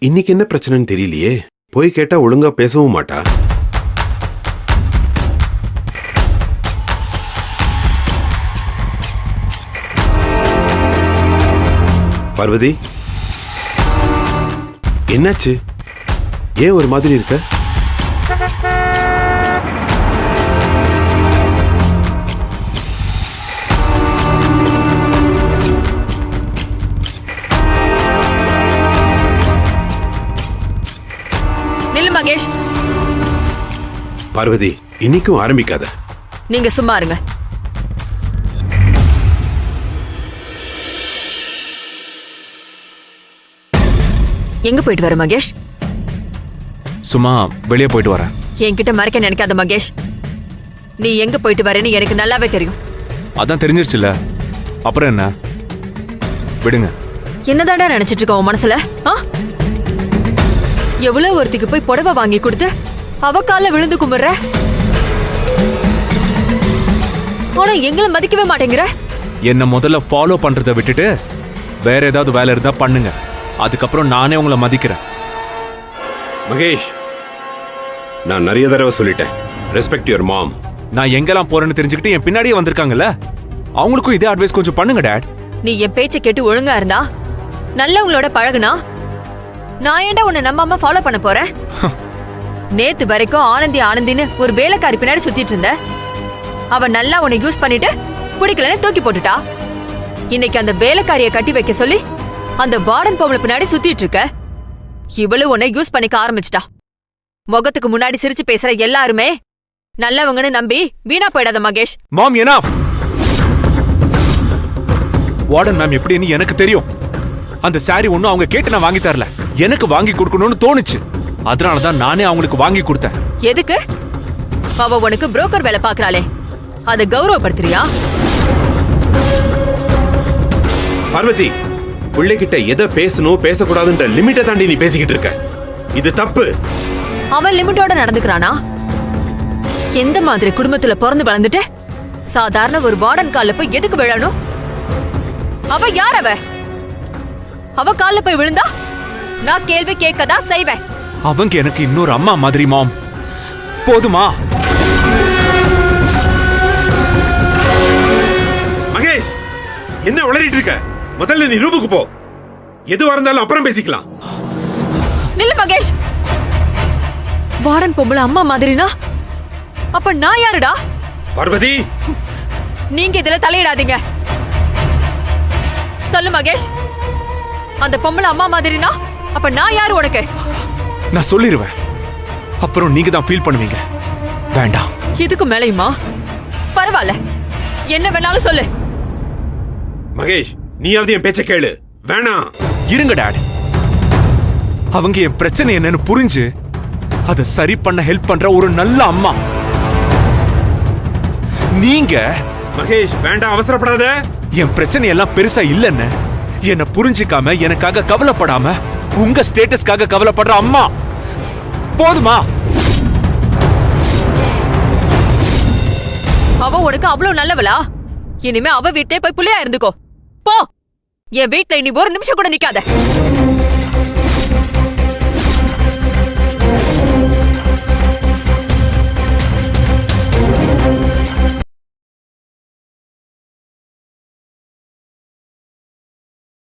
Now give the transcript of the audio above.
இன்னைக்கு என்ன பிரச்சனைன்னு தெரியலையே. போய் கேட்டா ஒழுங்கா பேசவும் மாட்டா. பார்வதி, என்னாச்சு? ஏன் ஒரு மாதிரி இருக்க? நில்லு மகேஷ். பார்வதி, இன்னைக்கும் ஆரம்பிக்காத. நீங்க சும்மா இருங்க. எங்க போயிட்டு வர மகேஷ்? சும்மா வெளியே போயிட்டு வரேன். என்கிட்ட மறைக்க நினைக்காத மகேஷ். நீ எங்க போயிட்டு வரேன்னு எனக்கு நல்லாவே தெரியும். அதான் தெரிஞ்சிருச்சுல, அப்புறம் என்ன? விடுங்க. என்னதாடா நினைச்சிட்டு இருக்க உன் மனசுல? எவ்வளவு ஒருத்திக்கு போய் புடவை வாங்கி கொடுத்து அவ கால விழுந்து கும்பிடுற. ஆனா எங்களை மதிக்கவே மாட்டேங்கிற. என்ன முதல்ல ஃபாலோ பண்றதை விட்டுட்டு வேற ஏதாவது வேலை இருந்தா பண்ணுங்க. அதுக்கப்புறம் நானே உங்களை மதிக்கிறேன். மகேஷ், நான் நிறைய தடவை சொல்லிட்டேன், ரெஸ்பெக்ட் யுவர் மாம். நான் எங்கெல்லாம் போறேன்னு தெரிஞ்சுக்கிட்டு என் பின்னாடியே வந்திருக்காங்கல்ல, அவங்களுக்கும் இதே அட்வைஸ் கொஞ்சம் பண்ணுங்க டாட். நீ என் பேச்சை கேட்டு ஒழுங்கா இருந்தா, நல்லவங்களோட பழகுனா, நான் ஏன்டா உன்னை நம்பாம ஃபாலோ பண்ண போறேன்? நேத்து வரைக்கும் ஆனந்தி ஆனந்தின்னு ஒரு வேலைக்காரி பின்னாடி சுத்திட்டு இருந்த. அவ நல்லா உன்னை யூஸ் பண்ணிட்டு பிடிக்கலன்னு தூக்கி போட்டுட்டா. இன்னைக்கு அந்த வேலைக்காரியை கட்டி வைக்க சொல்லி அந்த வார்டன் பொம்பளை பின்னாடி சுத்திட்டு இருக்க. இவளும் உன்னை யூஸ் பண்ணிக்க ஆரம்பிச்சிட்டா. முகத்துக்கு முன்னாடி சிரிச்சு பேசுற எல்லாருமே நல்லவங்கன்னு நம்பி வீணா போயிடாத மகேஷ். மாம், எனாஃப். வார்டன் மேம் எப்படின்னு எனக்கு தெரியும். அந்த சாரி ஒன்னும் அவங்க கேட்டு நான் வாங்கி தரல, எனக்கு வாங்கி கொடுக்கணும்னு தோணுச்சு. அதனாலதான் நானே அவங்களுக்கு வாங்கி கொடுத்தேன். எதுக்கு? அவ உனக்கு புரோக்கர் வேலை பாக்குறாளே, அதை கௌரவப்படுத்துறியா? பார்வதி, பிள்ளைகிட்ட எதை பேசணும் பேசக்கூடாதுன்ற லிமிட்டை தாண்டி நீ பேசிக்கிட்டு இருக்க. இது தப்பு. அவன் லிமிட்டோட நடந்துக்கிறானா? எந்த மாதிரி குடும்பத்துல பிறந்து வளர்ந்துட்டு சாதாரண ஒரு வார்டன் கால்ல போய் எதுக்கு விழணும்? அவ யார்? அவ கால்ல போய் விழுந்தா நான் கேள்வி கேட்கதான் செய்வேன். அவங்க எனக்கு இன்னொரு அம்மா மாதிரி மாம். போதுமா? மகேஷ், என்ன உளறிட்டு இருக்க? முதல்ல நீ ரூமுக்கு போ. எதுவா இருந்தாலும் அப்புறம் பேசிக்கலாம். நில்லு மகேஷ். வார்டன் பொம்பளை அம்மா மாதிரினா அப்ப நான் யாருடா? பார்வதி, நீங்க இதுல தலையிடாதீங்க. சொல்லு மகேஷ், அந்த பொம்பளை அம்மா மாதிரினா அப்ப நான் யாரு உனக்கு? நான் சொல்லிருவேன், அப்புறம் நீங்க தான் ஃபீல் பண்ணுவீங்க. வேண்டாம். இதுக்கு மேலையுமா? பரவாயில்ல, என்ன வேணாலும் சொல்லு. மகேஷ், நீயாவது என் பேச்ச கேளு. வேணாம். இருங்க டாட். அவங்க என் பிரச்சனை என்னன்னு புரிஞ்சு அதை சரி பண்ண ஹெல்ப் பண்ற ஒரு நல்ல அம்மா நீங்க. மகேஷ், வேண்டாம், அவசரப்படாத. என் பிரச்சனை எல்லாம் பெருசா இல்லன்னு என்ன புரிஞ்சுக்காம எனக்காக கவலைப்படாம உங்க ஸ்டேட்டஸ்க்காக கவலைப்படுற அம்மா போதுமா? அவ உனக்கு அவ்வளவு நல்லவளா? இனிமே அவ வீட்டே போய் புள்ளையா இருந்துக்கோ. போ. என் வீட்டுல இனி ஒரு நிமிஷம் கூட நிக்காத.